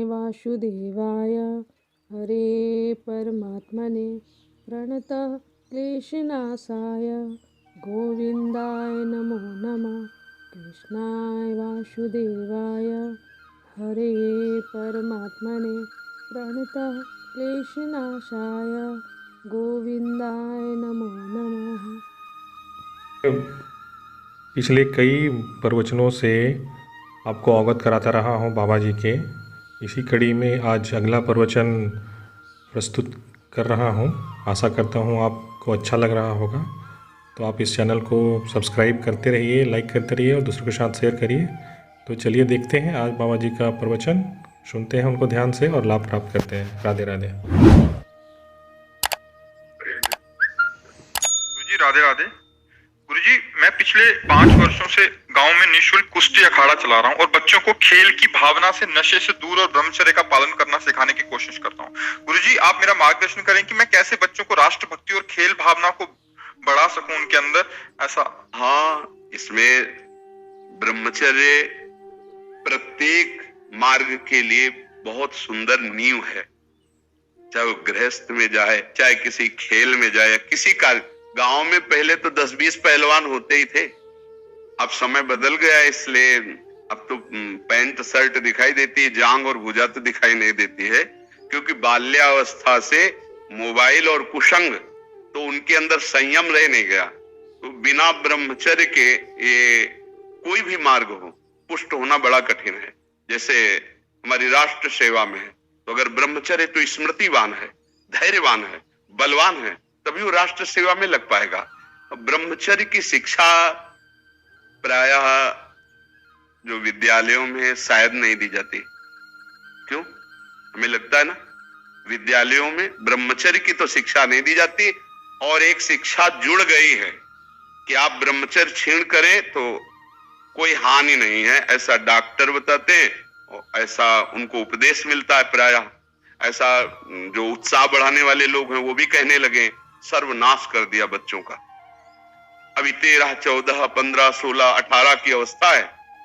वासुदेवाय हरे परमात्मने प्रणतः क्लेशनाशाय गोविन्दाय नमो नमः। कृष्णाय वासुदेवाय हरे परमात्मने प्रणतः क्लेशनाशाय गोविन्दाय नमो नमः। पिछले कई प्रवचनों से आपको अवगत कराता रहा हूँ बाबा जी के। इसी कड़ी में आज अगला प्रवचन प्रस्तुत कर रहा हूँ। आशा करता हूँ आपको अच्छा लग रहा होगा। तो आप इस चैनल को सब्सक्राइब करते रहिए, लाइक करते रहिए और दूसरों के साथ शेयर करिए। तो चलिए देखते हैं आज बाबा जी का प्रवचन, सुनते हैं उनको ध्यान से और लाभ प्राप्त करते हैं। राधे राधे। गुरुजी राधे राधे। गुरुजी, मैं पिछले 5 वर्षों से गांव में निःशुल्क कुश्ती अखाड़ा चला रहा हूं और बच्चों को खेल की भावना से, नशे से दूर और ब्रह्मचर्य का पालन करना सिखाने की कोशिश करता हूं। गुरुजी, आप मेरा मार्गदर्शन करें कि मैं कैसे बच्चों को राष्ट्रभक्ति और खेल भावना को बढ़ा सकूं उनके अंदर, ऐसा। हाँ, इसमें ब्रह्मचर्य प्रत्येक मार्ग के लिए बहुत सुंदर नींव है। चाहे वो गृहस्थ में जाए, चाहे किसी खेल में जाए, या किसी कार्य। गांव में पहले तो 10-20 पहलवान होते ही थे। अब समय बदल गया, इसलिए अब तो पैंट शर्ट दिखाई देती है, जांग और भुजा तो दिखाई नहीं देती है। क्योंकि बाल्यावस्था से मोबाइल और कुसंग, तो उनके अंदर संयम रह नहीं गया। तो बिना ब्रह्मचर्य के ये कोई भी मार्ग हो, पुष्ट होना बड़ा कठिन है। जैसे हमारी राष्ट्र सेवा में है, तो अगर ब्रह्मचर्य तो स्मृतिवान है, धैर्यवान है, बलवान है, तभी वो राष्ट्र सेवा में लग पाएगा। ब्रह्मचर्य की शिक्षा प्रायः जो विद्यालयों में शायद नहीं दी जाती। क्यों? हमें लगता है ना, विद्यालयों में ब्रह्मचर्य की तो शिक्षा नहीं दी जाती, और एक शिक्षा जुड़ गई है कि आप ब्रह्मचर्य छीण करें तो कोई हानि नहीं है, ऐसा डॉक्टर बताते हैं और ऐसा उनको उपदेश मिलता है। प्रायः ऐसा जो उत्साह बढ़ाने वाले लोग हैं वो भी कहने लगे, सर्वनाश कर दिया बच्चों का। अभी 13, 14, 15, 16, 18 की अवस्था है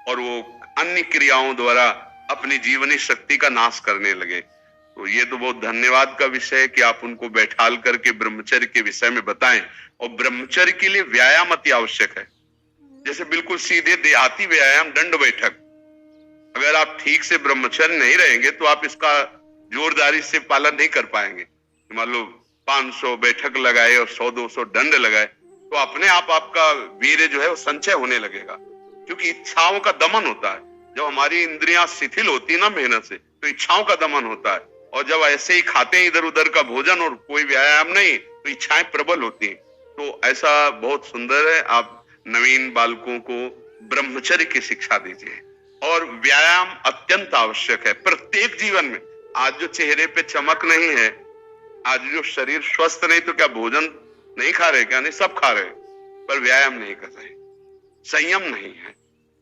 और वो अन्य क्रियाओं द्वारा अपनी जीवनी शक्ति का नाश करने लगे। तो ये तो बहुत धन्यवाद का विषय है कि आप उनको बैठाल करके ब्रह्मचर्य के विषय में बताएं। और ब्रह्मचर्य के लिए व्यायाम अति आवश्यक है। जैसे बिल्कुल सीधे देहाती व्यायाम, दंड बैठक। अगर आप ठीक से ब्रह्मचर्य नहीं रहेंगे तो आप इसका जोरदारी से पालन नहीं कर पाएंगे। मान लो 500 बैठक लगाए और 100-200 दंड लगाए, तो अपने आप आपका वीर्य जो है वो संचय होने लगेगा। क्योंकि इच्छाओं का दमन होता है। जब हमारी इंद्रियां शिथिल होती है ना मेहनत से, तो इच्छाओं का दमन होता है। और जब ऐसे ही खाते हैं इधर उधर का भोजन और कोई व्यायाम नहीं, तो इच्छाएं प्रबल होती हैं। तो ऐसा बहुत सुंदर है, आप नवीन बालकों को ब्रह्मचर्य की शिक्षा दीजिए। और व्यायाम अत्यंत आवश्यक है प्रत्येक जीवन में। आज जो चेहरे पे चमक नहीं है, आज जो शरीर स्वस्थ नहीं, तो क्या भोजन नहीं खा रहे? क्या नहीं, सब खा रहे, पर व्यायाम नहीं कर रहे, संयम नहीं है।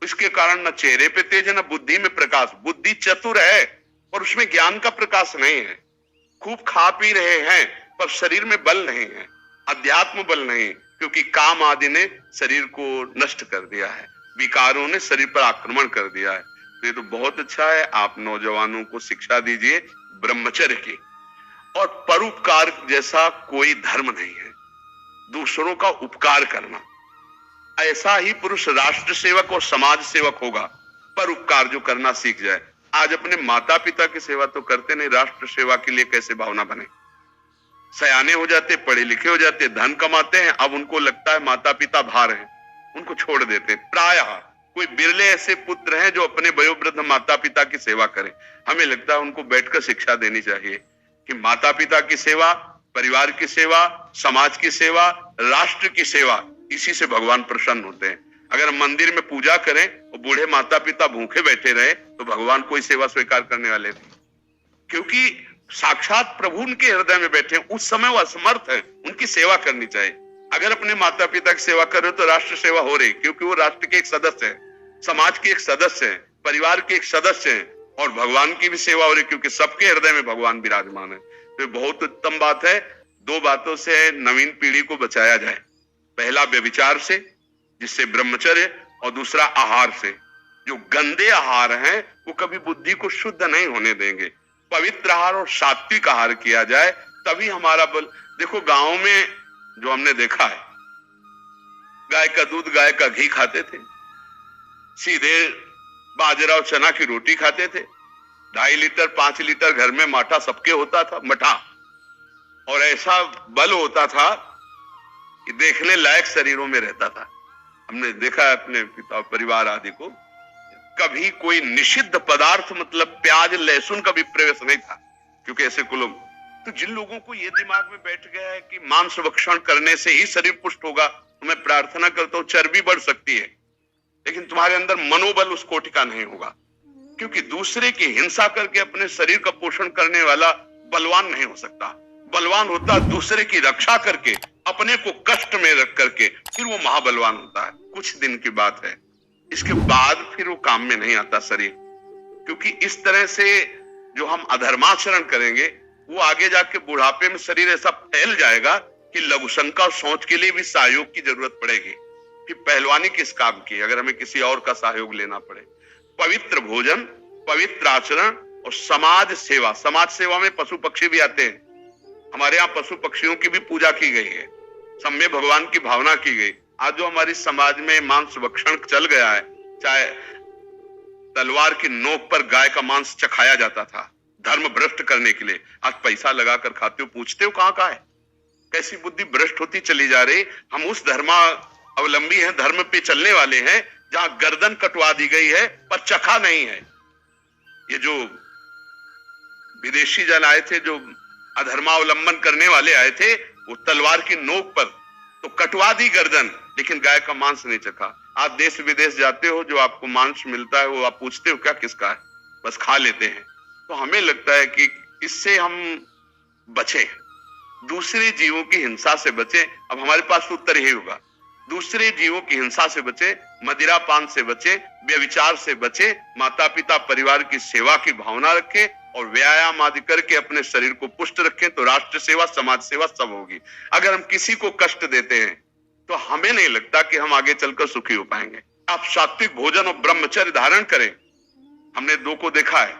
इसके कारण न चेहरे पे तेज है, न बुद्धि में प्रकाश। बुद्धि चतुर है और उसमें ज्ञान का प्रकाश नहीं है। खूब खा पी रहे हैं पर शरीर में बल नहीं है, अध्यात्म बल नहीं, क्योंकि काम आदि ने शरीर को नष्ट कर दिया है, विकारों ने शरीर पर आक्रमण कर दिया है। तो ये तो बहुत अच्छा है, आप नौजवानों को शिक्षा दीजिए ब्रह्मचर्य की। और परोपकार जैसा कोई धर्म नहीं है, दूसरों का उपकार करना। ऐसा ही पुरुष राष्ट्र सेवक और समाज सेवक होगा, परोपकार जो करना सीख जाए। आज अपने माता पिता की सेवा तो करते नहीं, राष्ट्र सेवा के लिए कैसे भावना बने? सयाने हो जाते, पढ़े लिखे हो जाते, धन कमाते हैं, अब उनको लगता है माता पिता भार हैं, उनको छोड़ देते हैं। प्रायः कोई बिरले ऐसे पुत्र हैं जो अपने वयोवृद्ध माता पिता की सेवा करें। हमें लगता है उनको बैठकर शिक्षा देनी चाहिए कि माता पिता की सेवा, परिवार की सेवा, समाज की सेवा, राष्ट्र की सेवा, इसी से भगवान प्रसन्न होते हैं। अगर मंदिर में पूजा करें और बूढ़े माता पिता भूखे बैठे रहे, तो भगवान कोई सेवा स्वीकार करने वाले नहीं। क्योंकि साक्षात प्रभु उनके हृदय में बैठे हैं, उस समय वो असमर्थ है, उनकी सेवा करनी चाहिए। अगर अपने माता पिता की सेवा कर रहे हो तो राष्ट्र सेवा हो रही, क्योंकि वो राष्ट्र के एक सदस्य है, समाज के एक सदस्य है, परिवार के एक सदस्य है, और भगवान की भी सेवा हो रही, क्योंकि सबके हृदय में भगवान विराजमान है। तो बहुत उत्तम बात है। 2 बातों से नवीन पीढ़ी को बचाया जाए। पहला व्यभिचार से, जिससे ब्रह्मचर्य, और दूसरा आहार से। जो गंदे आहार हैं वो कभी बुद्धि को शुद्ध नहीं होने देंगे। पवित्र आहार और सात्विक आहार किया जाए तभी हमारा बल। देखो गांव में जो हमने देखा है, गाय का दूध गाय का घी खाते थे, सीधे बाजरा और चना की रोटी खाते थे, 2.5 लीटर 5 लीटर घर में माठा सबके होता था, मठा, और ऐसा बल होता था कि देखने लायक शरीरों में रहता था। हमने देखा है अपने पिता परिवार आदि को, कभी कोई निषिद्ध पदार्थ मतलब प्याज लहसुन का भी प्रवेश नहीं था, क्योंकि ऐसे को लोग। तो जिन लोगों को ये दिमाग में बैठ गया है कि मांस भक्षण करने से ही शरीर पुष्ट होगा, तो मैं प्रार्थना करता हूं चर्बी बढ़ सकती है, लेकिन तुम्हारे अंदर मनोबल उस कोटि का नहीं होगा, क्योंकि दूसरे की हिंसा करके अपने शरीर का पोषण करने वाला बलवान नहीं हो सकता। बलवान होता दूसरे की रक्षा करके, अपने को कष्ट में रख करके, फिर वो महाबलवान होता है। कुछ दिन की बात है, इसके बाद फिर वो काम में नहीं आता शरीर, क्योंकि इस तरह से जो हम अधर्माचरण करेंगे वो आगे जाके बुढ़ापे में शरीर ऐसा फैल जाएगा कि लघुशंका और सोच के लिए भी सहयोग की जरूरत पड़ेगी। फिर पहलवानी किस काम की अगर हमें किसी और का सहयोग लेना पड़े। पवित्र भोजन, पवित्र आचरण और समाज सेवा। समाज सेवा में पशु पक्षी भी आते हैं। हमारे यहाँ पशु पक्षियों की भी पूजा की गई है, सम्य भगवान की भावना की गई। आज जो हमारी समाज में मांस भक्षण चल गया है, चाहे तलवार की नोक पर गाय का मांस चखाया जाता था धर्म भ्रष्ट करने के लिए, आज पैसा लगाकर खाते हो, पूछते हो कहाँ का है। कैसी बुद्धि भ्रष्ट होती चली जा रही। हम उस धर्मा अवलंबी हैं, धर्म पे चलने वाले हैं जहां गर्दन कटवा दी गई है पर चखा नहीं है। ये जो विदेशी जन आए थे, जो अधर्मावलंबन करने वाले आए थे, वो तलवार की नोक पर तो कटवा दी गर्दन, लेकिन गाय का मांस नहीं चखा। आप देश विदेश जाते हो, जो आपको मांस मिलता है वो आप पूछते हो क्या किसका है, बस खा लेते हैं। तो हमें लगता है कि इससे हम बचे, दूसरे जीवों की हिंसा से बचे। अब हमारे पास उत्तर यही होगा, दूसरे जीवों की हिंसा से बचे, मदिरा पान से बचे, व्यभिचार से बचे, माता पिता परिवार की सेवा की भावना रखें और व्यायाम आदि करके अपने शरीर को पुष्ट रखें, तो राष्ट्र सेवा समाज सेवा सब होगी। अगर हम किसी को कष्ट देते हैं तो हमें नहीं लगता कि हम आगे चलकर सुखी हो पाएंगे। आप सात्विक भोजन और ब्रह्मचर्य धारण करें। हमने 2 को देखा है,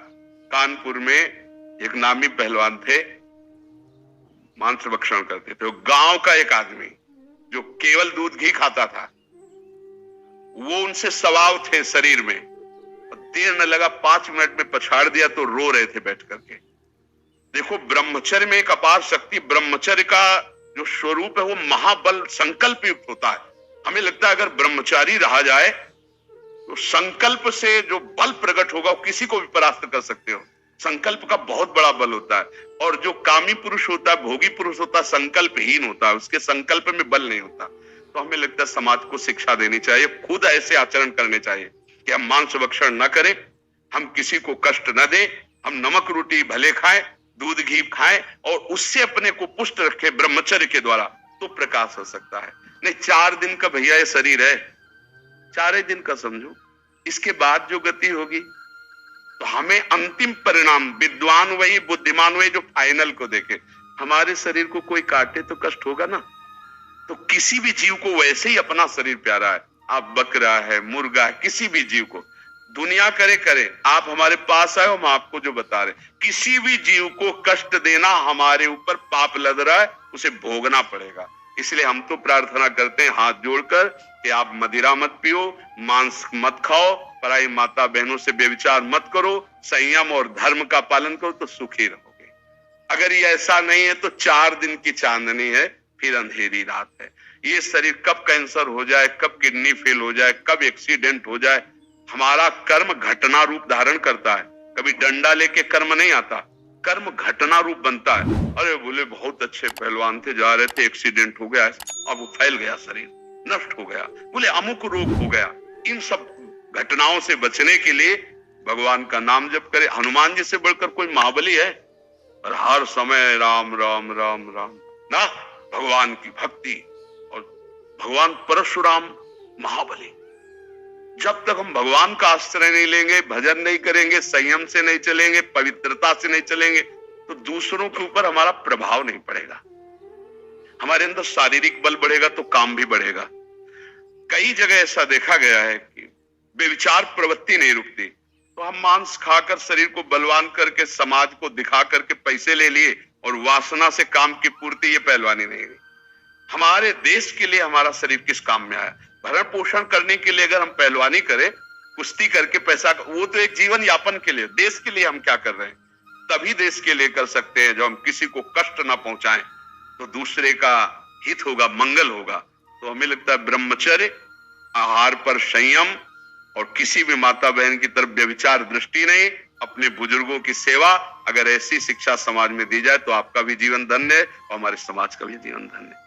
कानपुर में एक नामी पहलवान थे, मांस भक्षण करते थे। गांव का एक आदमी जो केवल दूध घी खाता था, वो उनसे सवाव थे शरीर में। देर न लगा, 5 मिनट में पछाड़ दिया तो रो रहे थे बैठ करके। देखो ब्रह्मचर्य में एक अपार शक्ति, ब्रह्मचर्य का जो स्वरूप है वो महाबल संकल्प युक्त होता है। हमें लगता है अगर ब्रह्मचारी रहा जाए तो संकल्प से जो बल प्रकट होगा वो किसी को भी परास्त कर सकते हो। संकल्प का बहुत बड़ा बल होता है, और जो कामी पुरुष होता है, भोगी पुरुष होता है, संकल्पहीन होता है, उसके संकल्प में बल नहीं होता। तो हमें लगता है समाज को शिक्षा देनी चाहिए, खुद ऐसे आचरण करने चाहिए कि हम मांस भक्षण न करें, हम किसी को कष्ट न दें, हम नमक रोटी भले खाएं, दूध घी खाएं और उससे अपने को पुष्ट रखें ब्रह्मचर्य के द्वारा, तो प्रकाश हो सकता है। नहीं 4 दिन का भैया ये शरीर है, 4 दिन का समझो, इसके बाद जो गति होगी तो हमें अंतिम परिणाम, विद्वान वही बुद्धिमान वही जो फाइनल को देखे। हमारे शरीर को कोई काटे तो कष्ट होगा ना, तो किसी भी जीव को वैसे ही अपना शरीर प्यारा है। आप बकरा है, मुर्गा है, किसी भी जीव को दुनिया करे, आप हमारे पास आए, हम आपको जो बता रहे, किसी भी जीव को कष्ट देना हमारे ऊपर पाप लग रहा है, उसे भोगना पड़ेगा। इसलिए हम तो प्रार्थना करते हैं हाथ जोड़कर कि आप मदिरा मत पियो, मांस मत खाओ, पराई माता बहनों से व्यभिचार मत करो, संयम और धर्म का पालन करो तो सुखी रहोगे। अगर ये ऐसा नहीं है तो 4 दिन की चांदनी है, फिर अंधेरी रात है। ये शरीर कब कैंसर हो जाए, कब किडनी फेल हो जाए, कब एक्सीडेंट हो जाए, हमारा कर्म घटना रूप धारण करता है। कभी डंडा लेके कर्म नहीं आता, कर्म घटना रूप बनता है। अरे बोले बहुत अच्छे पहलवान थे, जा रहे थे, एक्सीडेंट हो गया, अब वो फैल गया, शरीर नष्ट हो गया, बोले अमुक रोग हो गया। इन सब घटनाओं से बचने के लिए भगवान का नाम जप करे। हनुमान जी से बढ़कर कोई महाबली है? और हर समय राम राम राम राम ना, भगवान की भक्ति। और भगवान परशुराम महाबली। जब तक हम भगवान का आश्रय नहीं लेंगे, भजन नहीं करेंगे, संयम से नहीं चलेंगे, पवित्रता से नहीं चलेंगे, तो दूसरों के ऊपर हमारा प्रभाव नहीं पड़ेगा। हमारे अंदर शारीरिक बल बढ़ेगा तो काम भी बढ़ेगा। कई जगह ऐसा देखा गया है कि बेविचार प्रवृत्ति नहीं रुकती। तो हम मांस खाकर शरीर को बलवान करके समाज को दिखा करके पैसे ले लिए और वासना से काम की पूर्ति, ये पहलवानी नहीं है। हमारे देश के लिए हमारा शरीर किस काम में आया? भरण पोषण करने के लिए अगर हम पहलवानी करें, कुश्ती करके पैसा, वो तो एक जीवन यापन के लिए, देश के लिए हम क्या कर रहे हैं? तभी देश के लिए कर सकते हैं जब हम किसी को कष्ट ना पहुंचाएं, तो दूसरे का हित होगा, मंगल होगा। तो हमें लगता है ब्रह्मचर्य, आहार पर संयम और किसी भी माता बहन की तरफ व्यभिचार दृष्टि नहीं, अपने बुजुर्गों की सेवा, अगर ऐसी शिक्षा समाज में दी जाए तो आपका भी जीवन धन्य है और हमारे समाज का भी जीवन धन्य है।